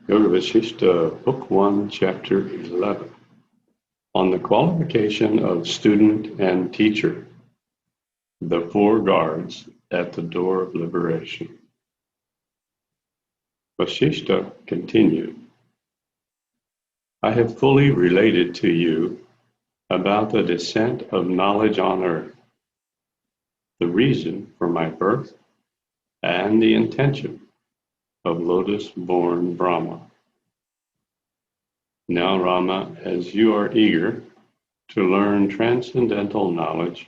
Yoga Vasishta, Book 1, Chapter 11, on the qualification of student and teacher, the four guards at the door of liberation. Vasishta continued, I have fully related to you about the descent of knowledge on earth, the reason for my birth, and the intention of lotus-born Brahma. Now, Rama, as you are eager to learn transcendental knowledge,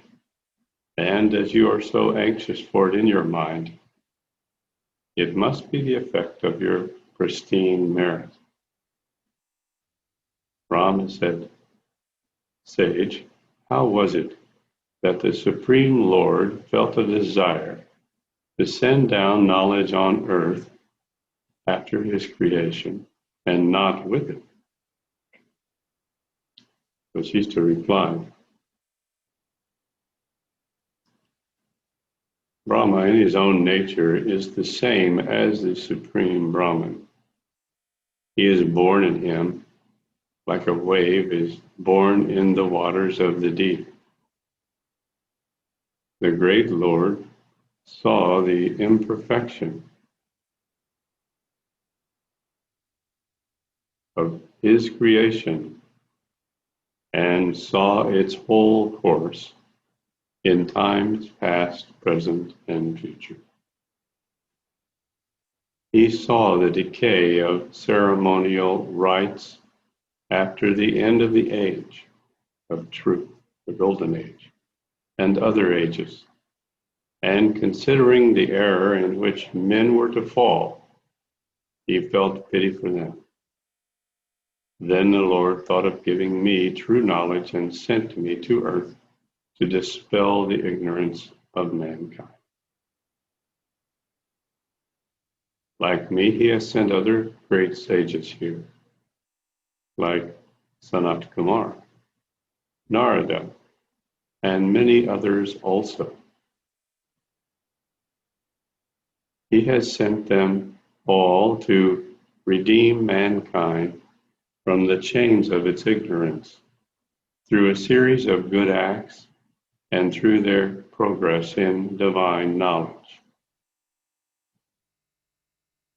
and as you are so anxious for it in your mind, it must be the effect of your pristine merit. Rama said, Sage, how was it that the Supreme Lord felt a desire to send down knowledge on earth after his creation, and not with it? Vasishta replied, Brahma in his own nature is the same as the Supreme Brahman. He is born in him, like a wave is born in the waters of the deep. The great Lord saw the imperfection of his creation and saw its whole course in times past, present, and future. He saw the decay of ceremonial rites after the end of the age of truth, the Golden Age, and other ages, and considering the error in which men were to fall, he felt pity for them. Then the Lord thought of giving me true knowledge and sent me to earth to dispel the ignorance of mankind. Like me, he has sent other great sages here, like Sanat Kumar, Narada, and many others also. He has sent them all to redeem mankind from the chains of its ignorance through a series of good acts and through their progress in divine knowledge.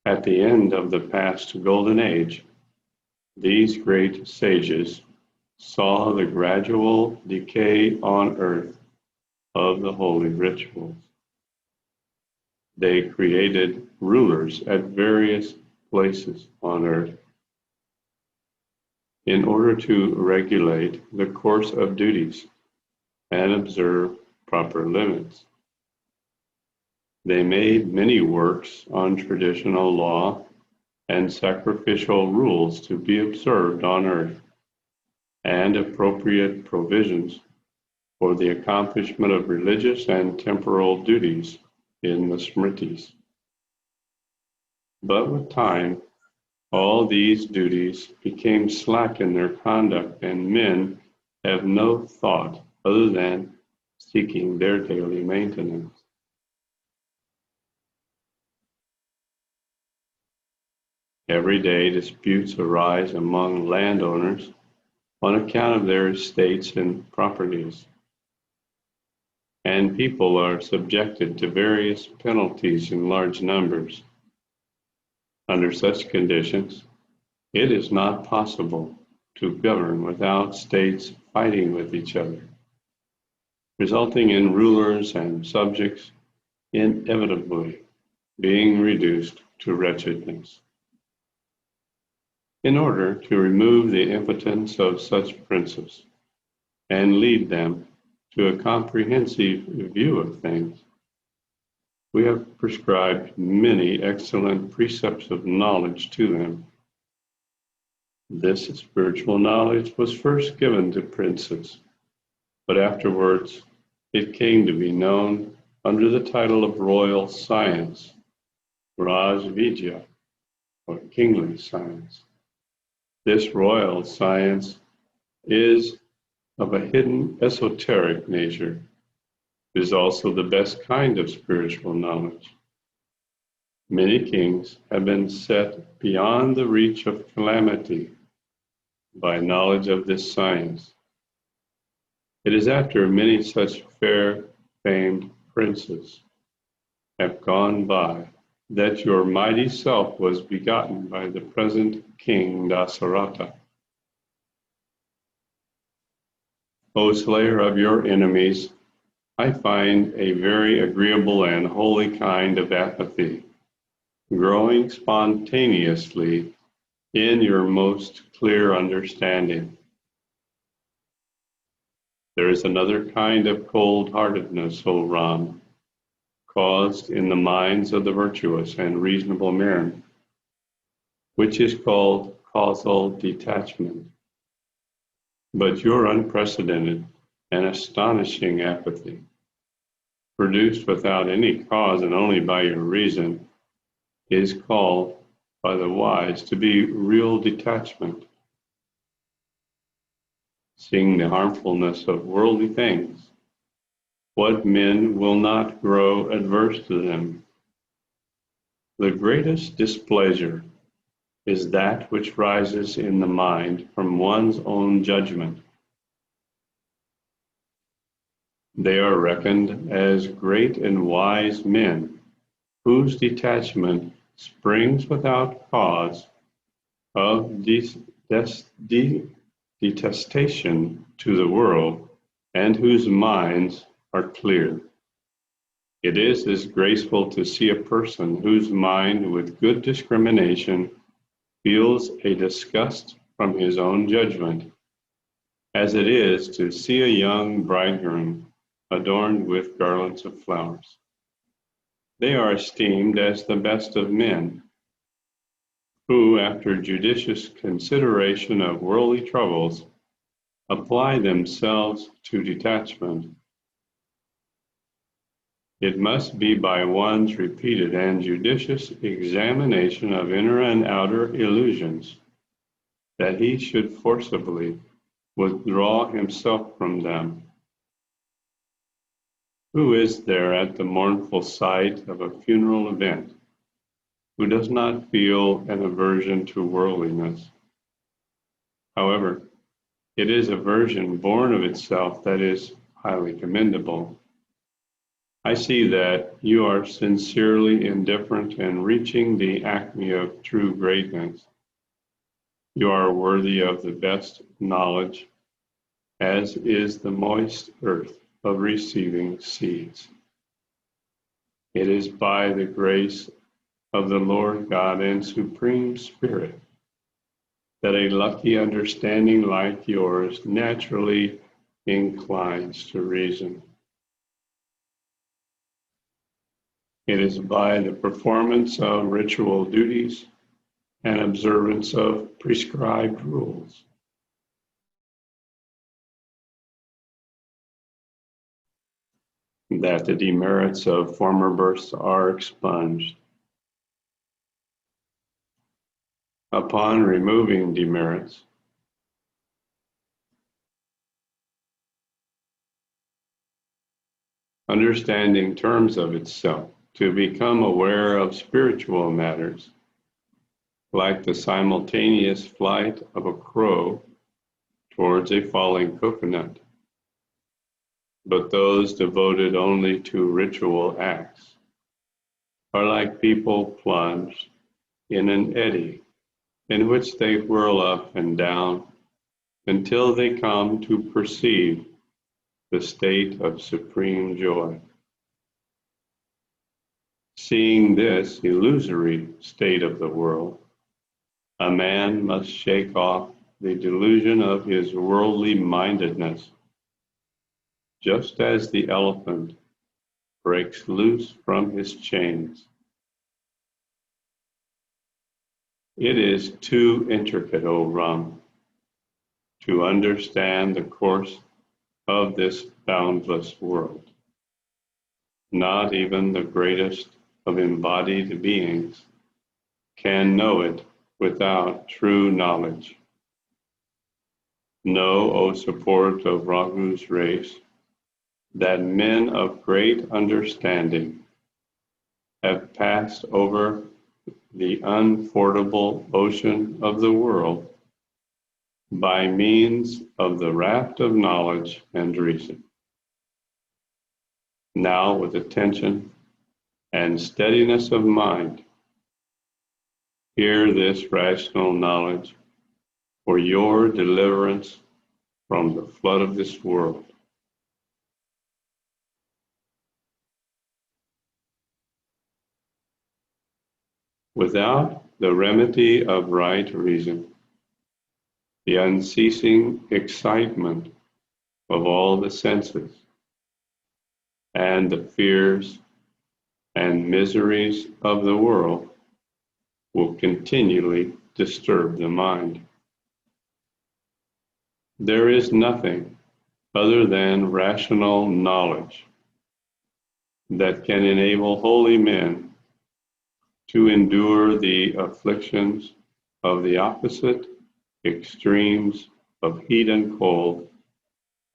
At the end of the past Golden Age, these great sages saw the gradual decay on earth of the holy rituals. They created rulers at various places on earth in order to regulate the course of duties and observe proper limits. They made many works on traditional law and sacrificial rules to be observed on earth, and appropriate provisions for the accomplishment of religious and temporal duties in the Smritis. But with time, all these duties became slack in their conduct, and men have no thought other than seeking their daily maintenance. Every day disputes arise among landowners on account of their estates and properties, and people are subjected to various penalties in large numbers. Under such conditions, it is not possible to govern without states fighting with each other, resulting in rulers and subjects inevitably being reduced to wretchedness. In order to remove the impotence of such princes and lead them to a comprehensive view of things, we have prescribed many excellent precepts of knowledge to them. This spiritual knowledge was first given to princes, but afterwards it came to be known under the title of royal science, Raj Vidya, or kingly science. This royal science is of a hidden esoteric nature. It is also the best kind of spiritual knowledge. Many kings have been set beyond the reach of calamity by knowledge of this science. It is after many such fair famed princes have gone by that your mighty self was begotten by the present King Dasarata. O slayer of your enemies, I find a very agreeable and holy kind of apathy growing spontaneously in your most clear understanding. There is another kind of cold-heartedness, O Ram, caused in the minds of the virtuous and reasonable men, which is called causal detachment. But your unprecedented and astonishing apathy, produced without any cause and only by your reason, is called by the wise to be real detachment. Seeing the harmfulness of worldly things, what men will not grow adverse to them? The greatest displeasure is that which rises in the mind from one's own judgment. They are reckoned as great and wise men, whose detachment springs without cause of detestation to the world, and whose minds are clear. It is as graceful to see a person whose mind with good discrimination feels a disgust from his own judgment, as it is to see a young bridegroom adorned with garlands of flowers. They are esteemed as the best of men, who, after judicious consideration of worldly troubles, apply themselves to detachment. It must be by one's repeated and judicious examination of inner and outer illusions that he should forcibly withdraw himself from them. Who is there at the mournful sight of a funeral event who does not feel an aversion to worldliness? However, it is aversion born of itself that is highly commendable. I see that you are sincerely indifferent and reaching the acme of true greatness. You are worthy of the best knowledge, as is the moist earth of receiving seeds. It is by the grace of the Lord God and Supreme Spirit that a lucky understanding like yours naturally inclines to reason. It is by the performance of ritual duties and observance of prescribed rules that the demerits of former births are expunged. Upon removing demerits, understanding terms of itself, to become aware of spiritual matters, like the simultaneous flight of a crow towards a falling coconut. But those devoted only to ritual acts are like people plunged in an eddy in which they whirl up and down until they come to perceive the state of supreme joy. Seeing this illusory state of the world, a man must shake off the delusion of his worldly mindedness, just as the elephant breaks loose from his chains. It is too intricate, O Ram, to understand the course of this boundless world. Not even the greatest of embodied beings can know it without true knowledge. Know, O support of Ragu's race, that men of great understanding have passed over the unfordable ocean of the world by means of the raft of knowledge and reason. Now, with attention and steadiness of mind, hear this rational knowledge for your deliverance from the flood of this world. Without the remedy of right reason, the unceasing excitement of all the senses, and the fears and miseries of the world will continually disturb the mind. There is nothing other than rational knowledge that can enable holy men to endure the afflictions of the opposite extremes of heat and cold,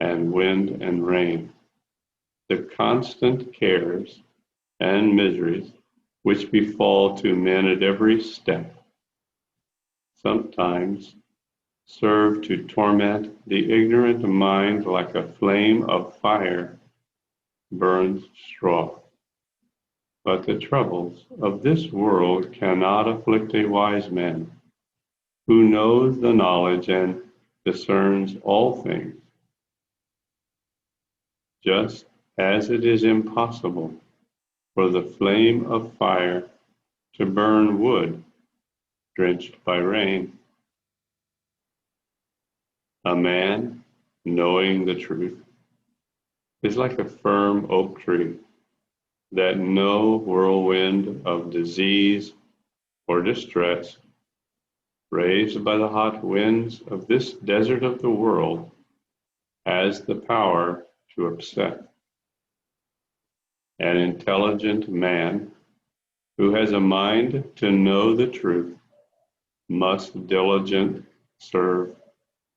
and wind and rain, the constant cares and miseries which befall to men at every step, sometimes serve to torment the ignorant mind like a flame of fire burns straw. But the troubles of this world cannot afflict a wise man who knows the knowledge and discerns all things, just as it is impossible for the flame of fire to burn wood drenched by rain. A man, knowing the truth, is like a firm oak tree that no whirlwind of disease or distress, raised by the hot winds of this desert of the world, has the power to upset. An intelligent man who has a mind to know the truth must diligently serve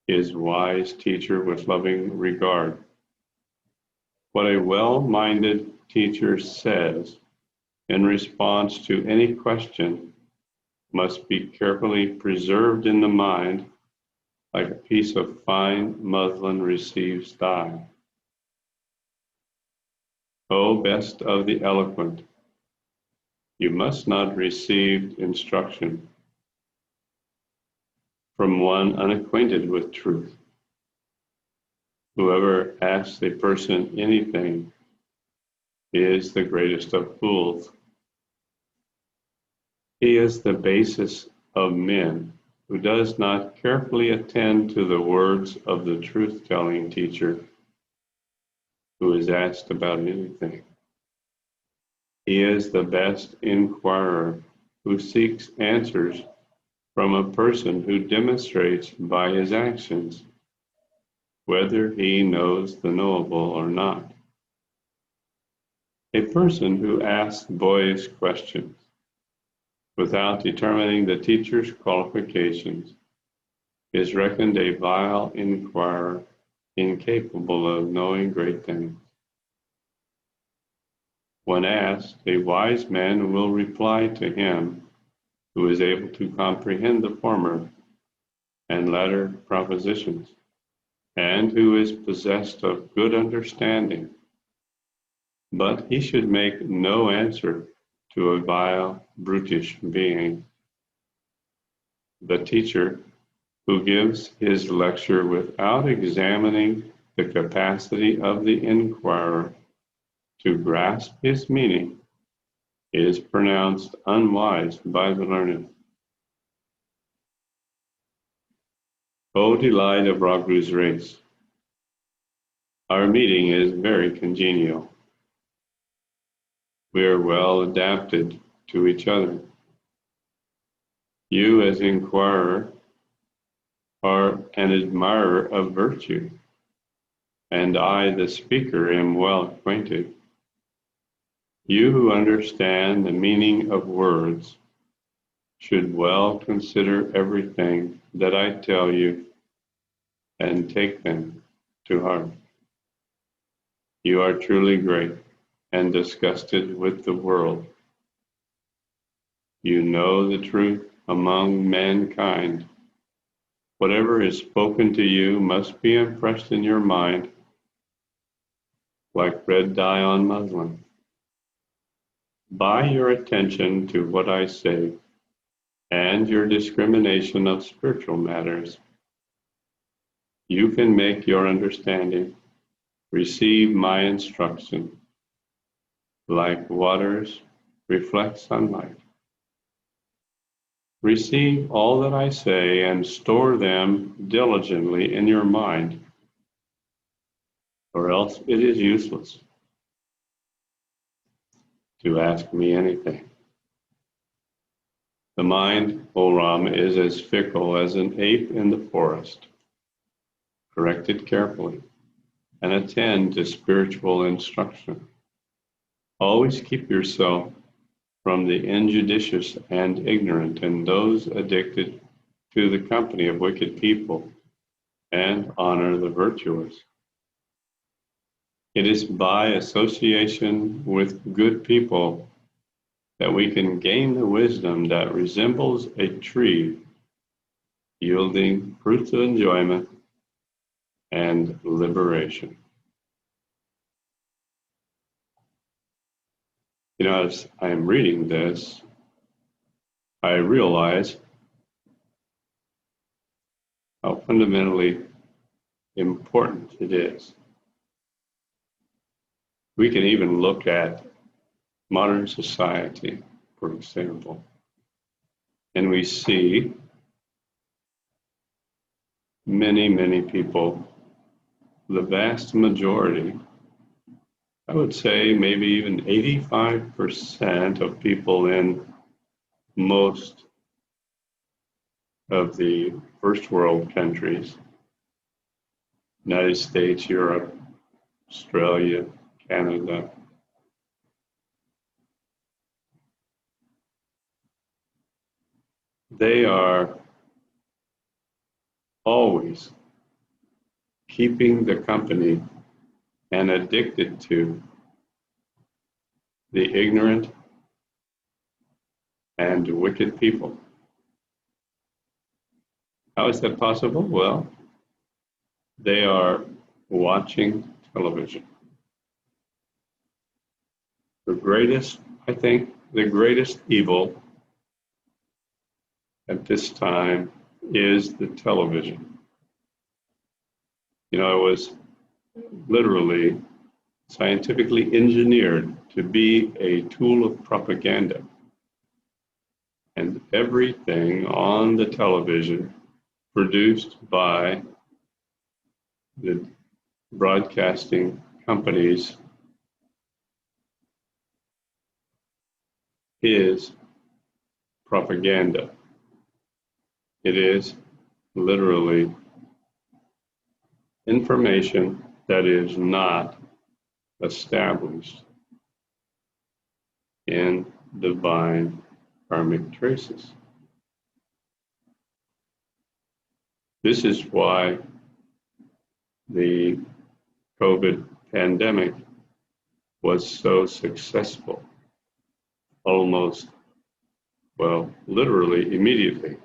his wise teacher with loving regard. What a well-minded teacher says in response to any question must be carefully preserved in the mind like a piece of fine muslin receives dye. O best of the eloquent, you must not receive instruction from one unacquainted with truth. Whoever asks a person anything is the greatest of fools. He is the basis of men who does not carefully attend to the words of the truth-telling teacher who is asked about anything. He is the best inquirer who seeks answers from a person who demonstrates by his actions whether he knows the knowable or not. A person who asks boyish questions without determining the teacher's qualifications is reckoned a vile inquirer, incapable of knowing great things. When asked, a wise man will reply to him who is able to comprehend the former and latter propositions, and who is possessed of good understanding. But he should make no answer to a vile, brutish being. The teacher who gives his lecture without examining the capacity of the inquirer to grasp his meaning is pronounced unwise by the learned. O delight of Raghu's race, our meeting is very congenial. We are well adapted to each other. You, as inquirer, are an admirer of virtue, and I, the speaker, am well acquainted. You who understand the meaning of words should well consider everything that I tell you and take them to heart. You are truly great and disgusted with the world, You know the truth among mankind. Whatever is spoken to you must be impressed in your mind like red dye on muslin. By your attention to what I say and your discrimination of spiritual matters, you can make your understanding receive my instruction like waters reflect sunlight. Receive all that I say and store them diligently in your mind, or else it is useless to ask me anything. The mind, O Ram, is as fickle as an ape in the forest. Correct it carefully and attend to spiritual instruction. Always keep yourself from the injudicious and ignorant and those addicted to the company of wicked people, and honor the virtuous. It is by association with good people that we can gain the wisdom that resembles a tree yielding fruits of enjoyment and liberation. As I am reading this, I realize how fundamentally important it is. We can even look at modern society, for example, and we see many people, the vast majority, I would say maybe even 85% of people in most of the first world countries, United States, Europe, Australia, Canada, they are always keeping the company and addicted to the ignorant and wicked people. How is that possible? Well, they are watching television. I think the greatest evil at this time is the television. It was literally scientifically engineered to be a tool of propaganda. And everything on the television produced by the broadcasting companies is propaganda. It is literally information that is not established in divine karmic traces. This is why the COVID pandemic was so successful, almost, well, literally immediately.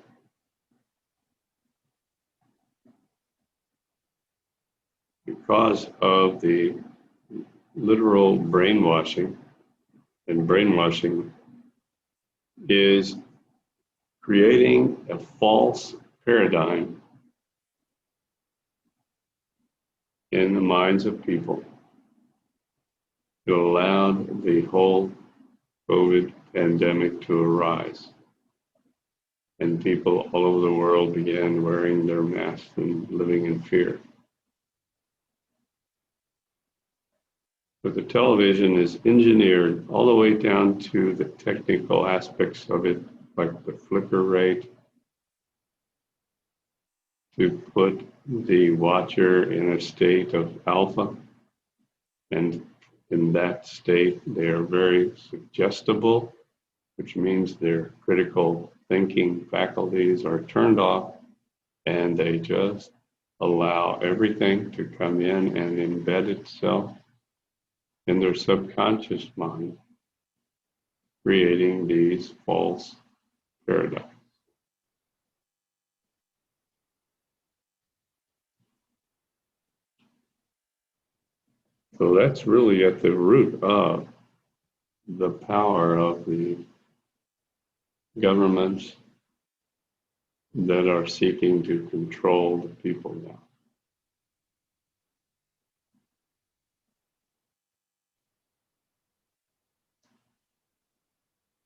Because of the literal brainwashing, and brainwashing is creating a false paradigm in the minds of people to allow the whole COVID pandemic to arise. And people all over the world began wearing their masks and living in fear. But the television is engineered all the way down to the technical aspects of it, like the flicker rate, to put the watcher in a state of alpha. And in that state, they are very suggestible, which means their critical thinking faculties are turned off, and they just allow everything to come in and embed itself in their subconscious mind, creating these false paradox. So that's really at the root of the power of the governments that are seeking to control the people now.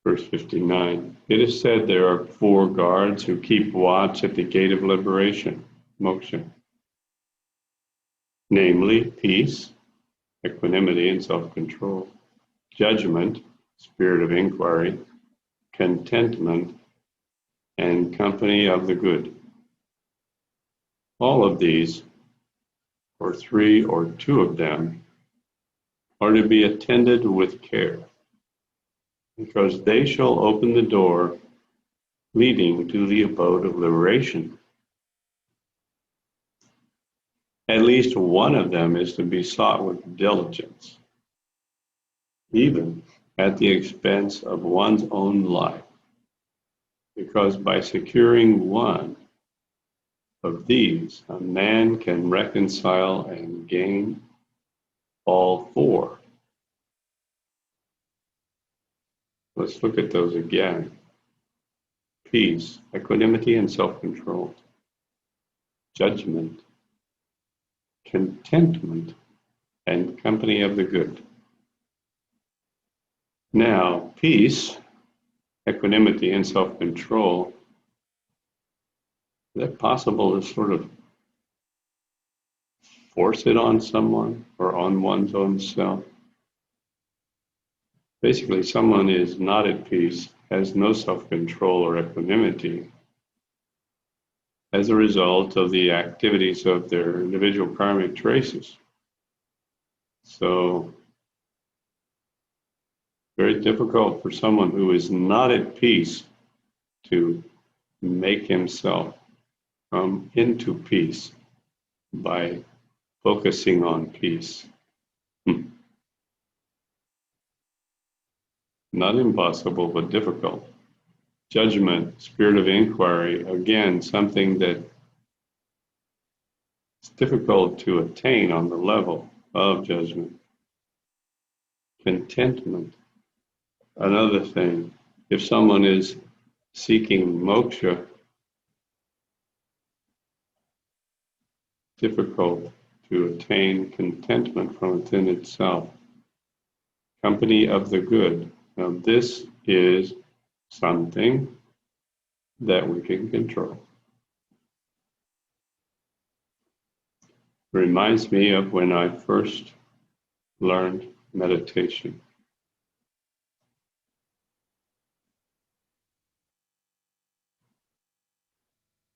Verse 59, it is said there are 4 guards who keep watch at the gate of liberation, moksha, namely peace, equanimity and self-control, judgment, spirit of inquiry, contentment, and company of the good. All of these, or 3 or 2 of them, are to be attended with care, because they shall open the door leading to the abode of liberation. At least one of them is to be sought with diligence, even at the expense of one's own life, because by securing one of these, a man can reconcile and gain all 4. Let's look at those again. Peace, equanimity and self-control, judgment, contentment, and company of the good. Now, peace, equanimity, and self-control, is it possible to sort of force it on someone or on one's own self? Basically, someone is not at peace, has no self-control or equanimity as a result of the activities of their individual karmic traces. So, very difficult for someone who is not at peace to make himself come into peace by focusing on peace. Not impossible, but difficult. Judgment, spirit of inquiry, again, something that is difficult to attain on the level of judgment. Contentment, another thing. If someone is seeking moksha, difficult to attain contentment from within itself. Company of the good. Now, this is something that we can control. It reminds me of when I first learned meditation.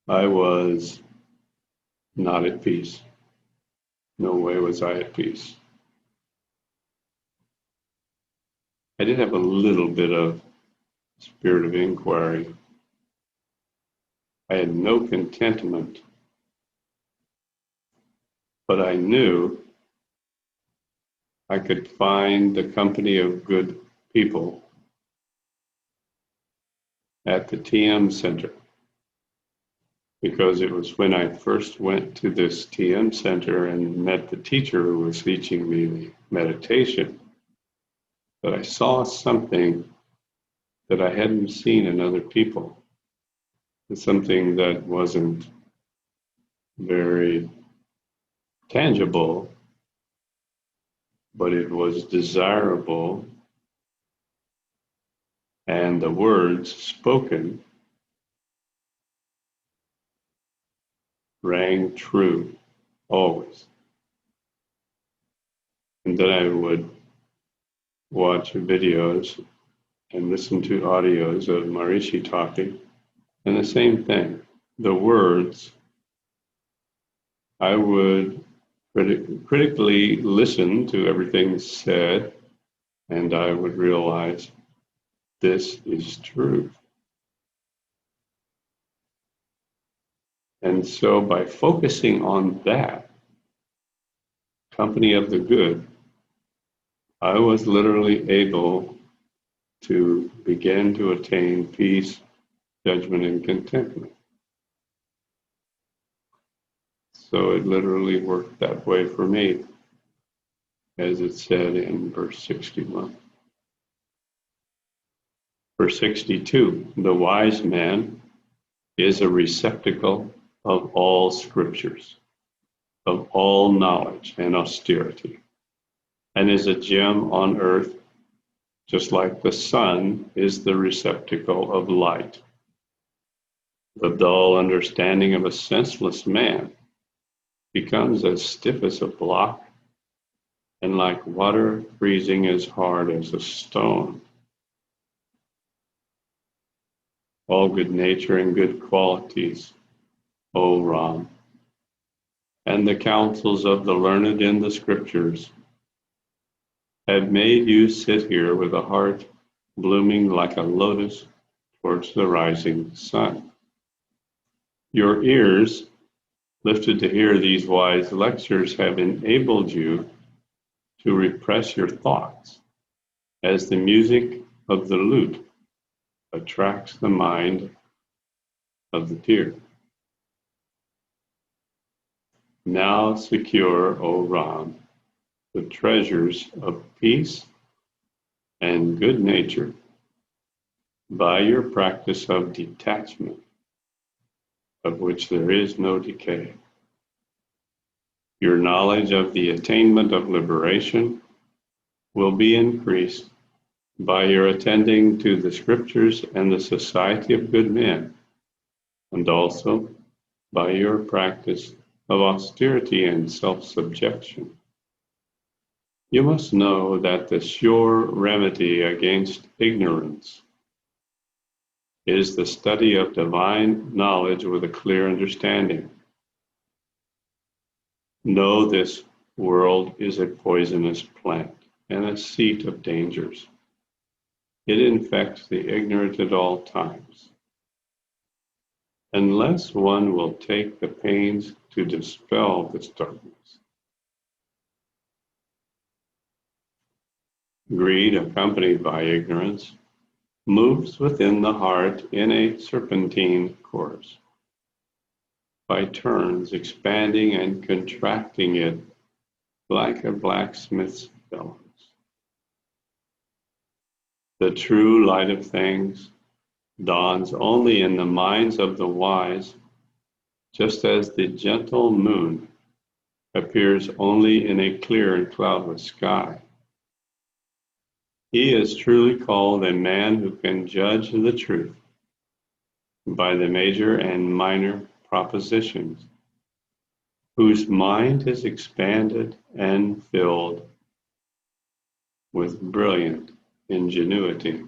I was not at peace. No way was I at peace. I did have a little bit of spirit of inquiry. I had no contentment, but I knew I could find the company of good people at the TM Center, because it was when I first went to this TM Center and met the teacher who was teaching me the meditation that I saw something that I hadn't seen in other people. It's something that wasn't very tangible, but it was desirable, and the words spoken rang true, always. And then I would watch videos and listen to audios of Maharishi talking, and the same thing. The words, I would critically listen to everything said, and I would realize this is truth. And so by focusing on that, company of the good, I was literally able to begin to attain peace, judgment and contentment. So it literally worked that way for me, as it said in verse 61. Verse 62, the wise man is a receptacle of all scriptures, of all knowledge and austerity, and is a gem on earth, just like the sun is the receptacle of light. The dull understanding of a senseless man becomes as stiff as a block, and like water freezing as hard as a stone. All good nature and good qualities, O Ram, and the counsels of the learned in the scriptures have made you sit here with a heart blooming like a lotus towards the rising sun. Your ears, lifted to hear these wise lectures, have enabled you to repress your thoughts, as the music of the lute attracts the mind of the tear. Now secure, O Ram, the treasures of peace and good nature by your practice of detachment, of which there is no decay. Your knowledge of the attainment of liberation will be increased by your attending to the scriptures and the society of good men, and also by your practice of austerity and self-subjection. You must know that the sure remedy against ignorance is the study of divine knowledge with a clear understanding. Know this world is a poisonous plant and a seat of dangers. It infects the ignorant at all times. Unless one will take the pains to dispel this darkness. Greed, accompanied by ignorance, moves within the heart in a serpentine course, by turns expanding and contracting it like a blacksmith's bellows. The true light of things dawns only in the minds of the wise, just as the gentle moon appears only in a clear and cloudless sky. He is truly called a man who can judge the truth by the major and minor propositions, whose mind is expanded and filled with brilliant ingenuity.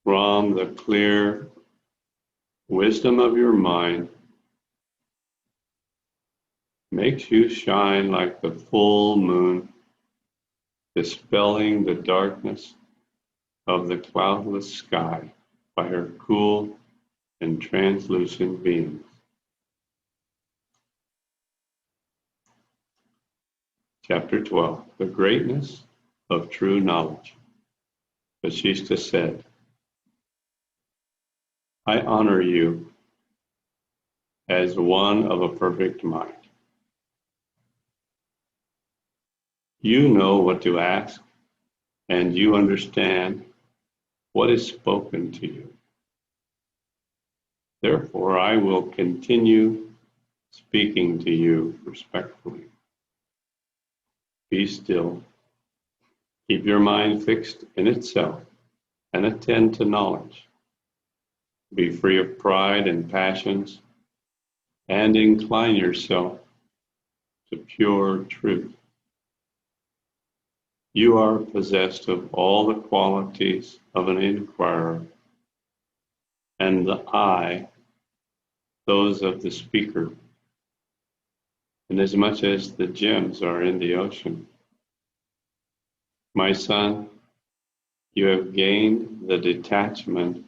From the clear wisdom of your mind makes you shine like the full moon, dispelling the darkness of the cloudless sky by her cool and translucent beams. Chapter 12, the greatness of true knowledge. Vasishtha said, I honor you as one of a perfect mind. You know what to ask, and you understand what is spoken to you. Therefore, I will continue speaking to you respectfully. Be still. Keep your mind fixed in itself and attend to knowledge. Be free of pride and passions, and incline yourself to pure truth. You are possessed of all the qualities of an inquirer, and the I, those of the speaker, inasmuch as the gems are in the ocean. My son, you have gained the detachment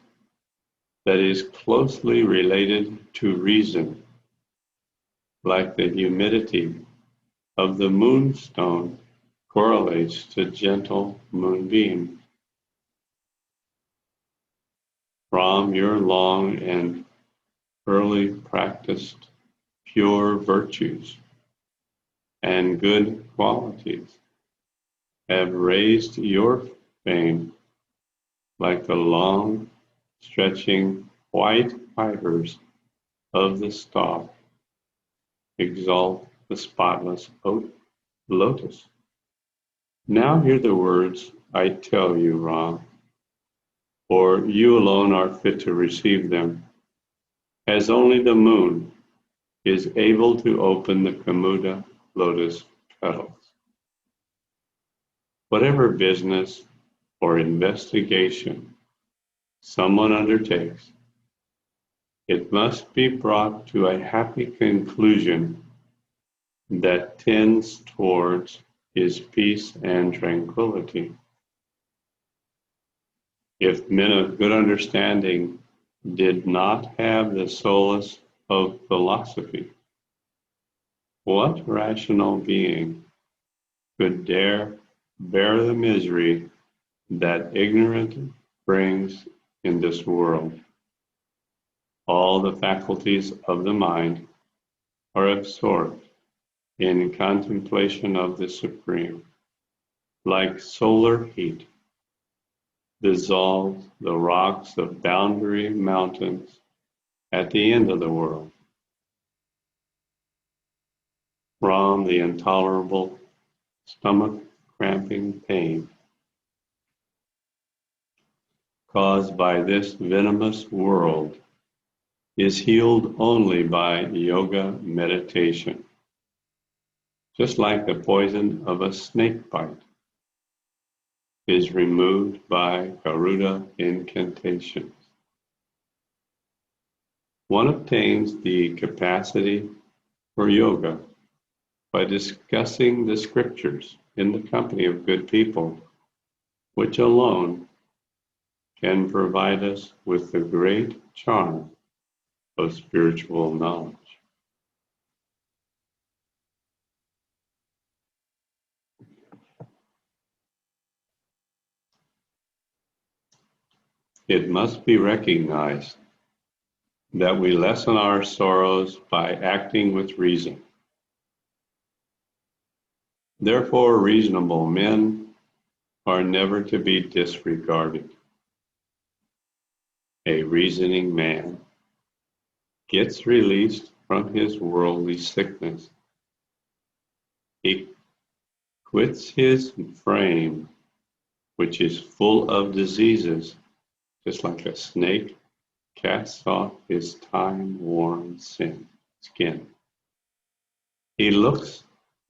that is closely related to reason, like the humidity of the moonstone correlates to gentle moonbeam. From your long and early practiced pure virtues and good qualities have raised your fame like the long stretching white fibers of the stalk exalt the spotless lotus. Now hear the words I tell you, Ram, for you alone are fit to receive them, as only the moon is able to open the Kamuda lotus petals. Whatever business or investigation someone undertakes, it must be brought to a happy conclusion that tends towards his peace and tranquility. If men of good understanding did not have the solace of philosophy, what rational being could dare bear the misery that ignorance brings in this world? All the faculties of the mind are absorbed in contemplation of the Supreme, like solar heat dissolves the rocks of boundary mountains at the end of the world. From the intolerable stomach cramping pain caused by this venomous world is healed only by yoga meditation, just like the poison of a snake bite is removed by Garuda incantations. One obtains the capacity for yoga by discussing the scriptures in the company of good people, which alone can provide us with the great charm of spiritual knowledge. It must be recognized that we lessen our sorrows by acting with reason. Therefore, reasonable men are never to be disregarded. A reasoning man gets released from his worldly sickness. He quits his frame, which is full of diseases, just like a snake casts off his time-worn skin. He looks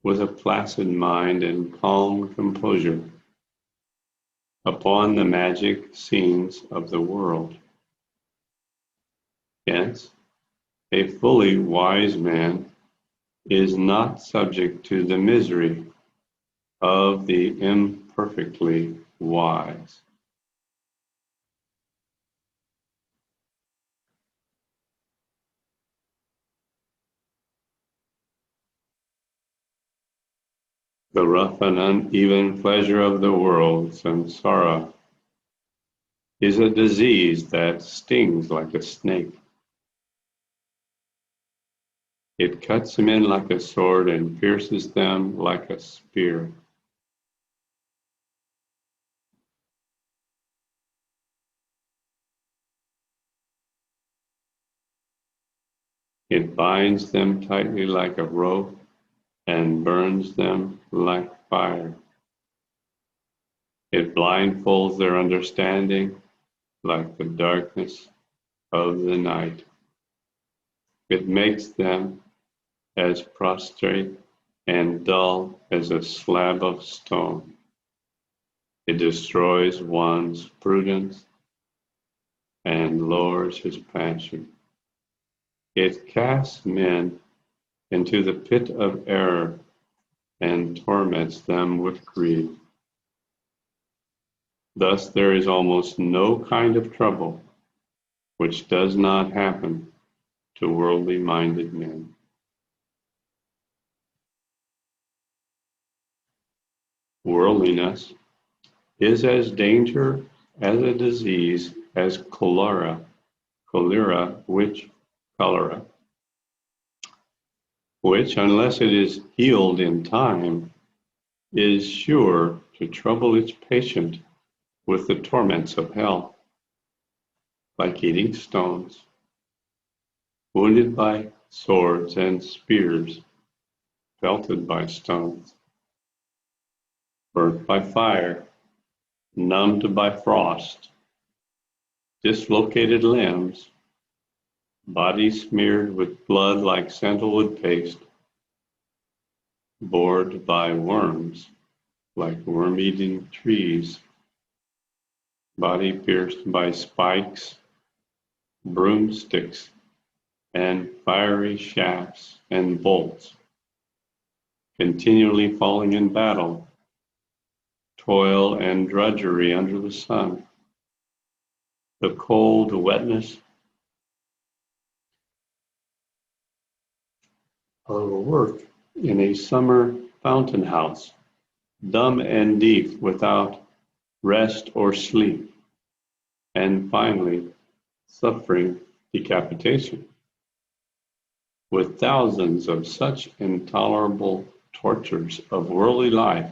with a placid mind and calm composure upon the magic scenes of the world. Hence, a fully wise man is not subject to the misery of the imperfectly wise. The rough and uneven pleasure of the world, samsara, is a disease that stings like a snake. It cuts men like a sword and pierces them like a spear. It binds them tightly like a rope and burns them like fire. It blindfolds their understanding like the darkness of the night. It makes them as prostrate and dull as a slab of stone. It destroys one's prudence and lowers his passion. It casts men into the pit of error and torments them with greed. Thus there is almost no kind of trouble which does not happen to worldly minded men. Worldliness is as dangerous as a disease as cholera, which, unless it is healed in time, is sure to trouble its patient with the torments of hell, like eating stones, wounded by swords and spears, pelted by stones, burnt by fire, numbed by frost, dislocated limbs, body smeared with blood like sandalwood paste, bored by worms like worm-eating trees, body pierced by spikes, broomsticks, and fiery shafts and bolts, continually falling in battle, toil and drudgery under the sun, the cold wetness of work in a summer fountain house, dumb and deaf without rest or sleep, and finally suffering decapitation. With thousands of such intolerable tortures of worldly life,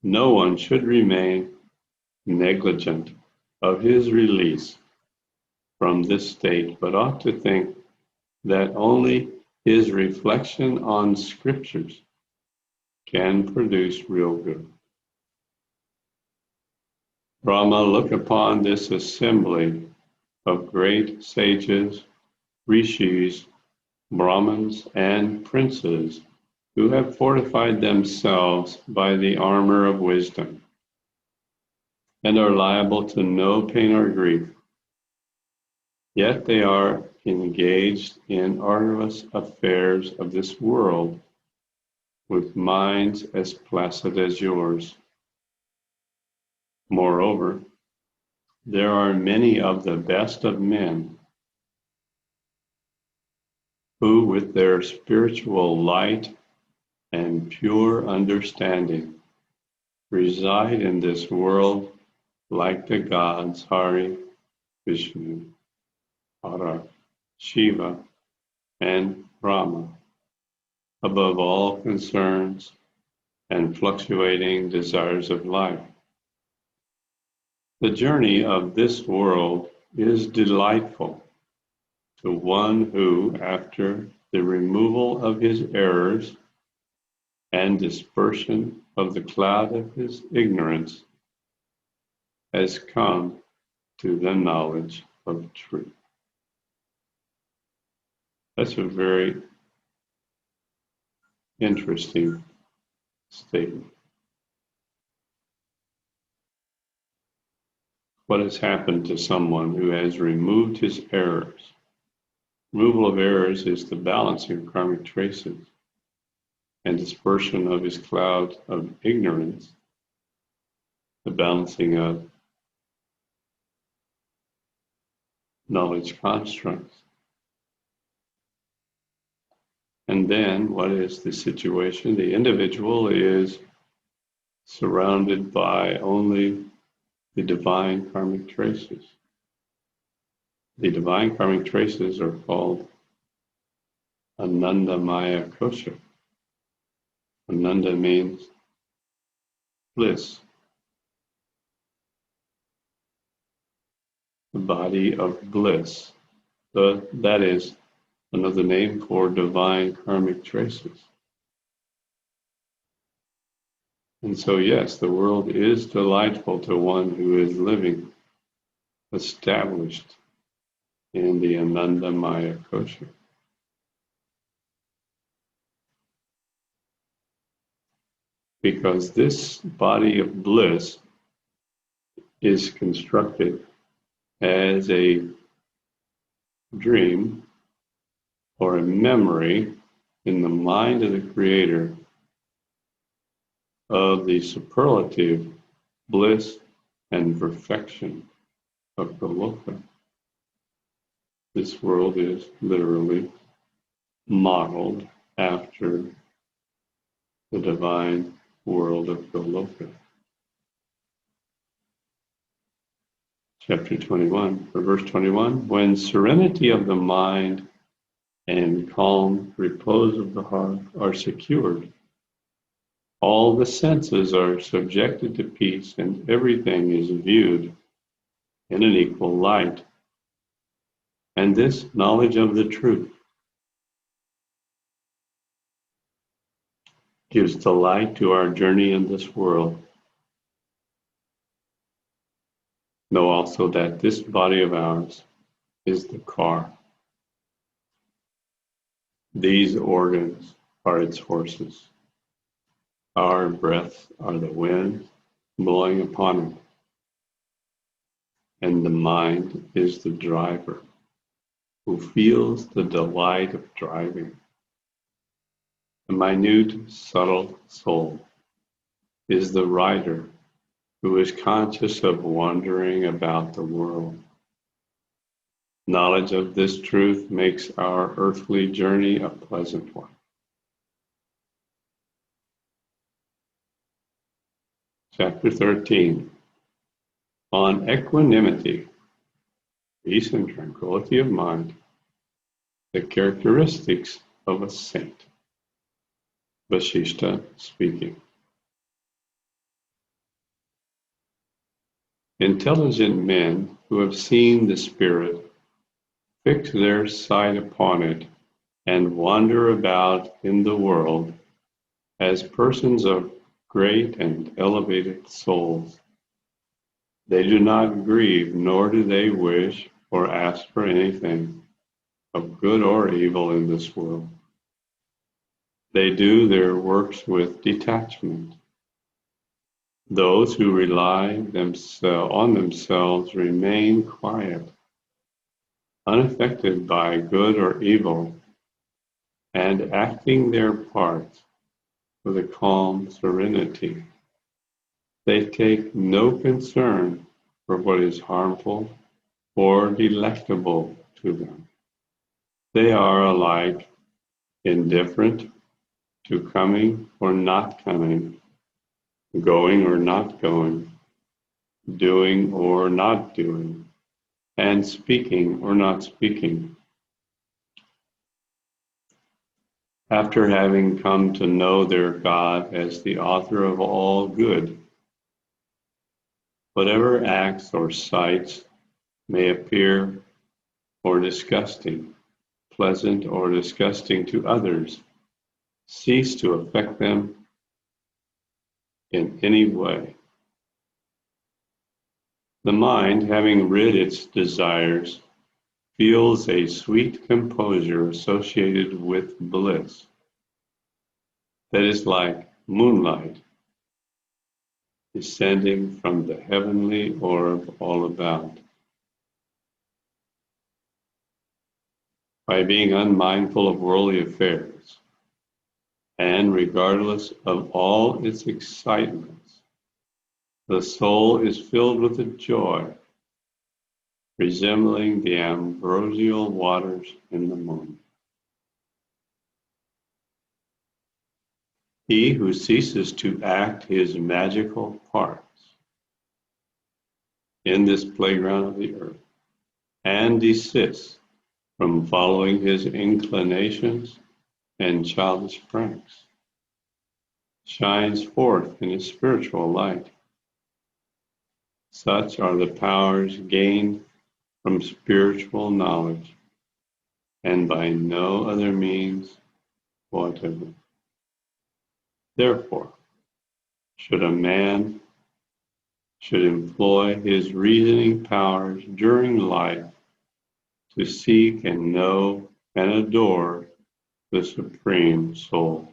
no one should remain negligent of his release from this state, but ought to think that only his reflection on scriptures can produce real good. Brahma, look upon this assembly of great sages, rishis, Brahmins, and princes who have fortified themselves by the armor of wisdom and are liable to no pain or grief. Yet they are engaged in arduous affairs of this world with minds as placid as yours. Moreover, there are many of the best of men who, with their spiritual light and pure understanding, reside in this world like the gods Hari, Vishnu, Hara, Shiva, and Brahma, above all concerns and fluctuating desires of life. The journey of this world is delightful to one who, after the removal of his errors and dispersion of the cloud of his ignorance, has come to the knowledge of truth. That's a very interesting statement. What has happened to someone who has removed his errors? Removal of errors is the balancing of karmic traces and dispersion of his cloud of ignorance, the balancing of knowledge constructs. And then what is the situation? The individual is surrounded by only the divine karmic traces. The divine karmic traces are called Anandamaya Kosha. Ananda means bliss, the body of bliss. That is another name for divine karmic traces. And so, yes, the world is delightful to one who is living, established in the Anandamaya Kosha. Because this body of bliss is constructed as a dream or a memory in the mind of the Creator of the superlative bliss and perfection of the Loka. This world is literally modeled after the divine world of Goloka. Chapter 21, or verse 21, when serenity of the mind and calm repose of the heart are secured, all the senses are subjected to peace and everything is viewed in an equal light. And this knowledge of the truth gives the light to our journey in this world. Know also that this body of ours is the car. These organs are its horses. Our breaths are the wind blowing upon it. And the mind is the driver who feels the delight of driving. The minute, subtle soul is the rider who is conscious of wandering about the world. Knowledge of this truth makes our earthly journey a pleasant one. Chapter 13, on equanimity, peace and tranquility of mind, the characteristics of a saint. Vasishtha speaking. Intelligent men who have seen the Spirit fix their sight upon it and wander about in the world as persons of great and elevated souls. They do not grieve, nor do they wish or ask for anything of good or evil in this world. They do their works with detachment. Those who rely on themselves remain quiet, unaffected by good or evil, and acting their parts with a calm serenity. They take no concern for what is harmful or delectable to them. They are alike indifferent to coming or not coming, going or not going, doing or not doing, and speaking or not speaking. After having come to know their God as the author of all good, whatever acts or sights may appear or disgusting, pleasant or disgusting to others, cease to affect them in any way. The mind, having rid its desires, feels a sweet composure associated with bliss that is like moonlight descending from the heavenly orb all about. By being unmindful of worldly affairs and regardless of all its excitements, the soul is filled with a joy resembling the ambrosial waters in the morning. He who ceases to act his magical parts in this playground of the earth and desists from following his inclinations and childish pranks shines forth in his spiritual light. Such are the powers gained from spiritual knowledge, and by no other means whatever. Therefore, a man should employ his reasoning powers during life to seek and know and adore the Supreme Soul.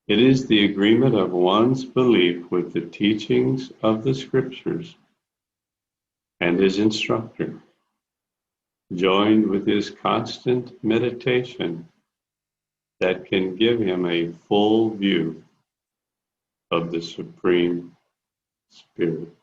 It is the agreement of one's belief with the teachings of the Scriptures and his instructor, joined with his constant meditation, that can give him a full view of the Supreme Spirit.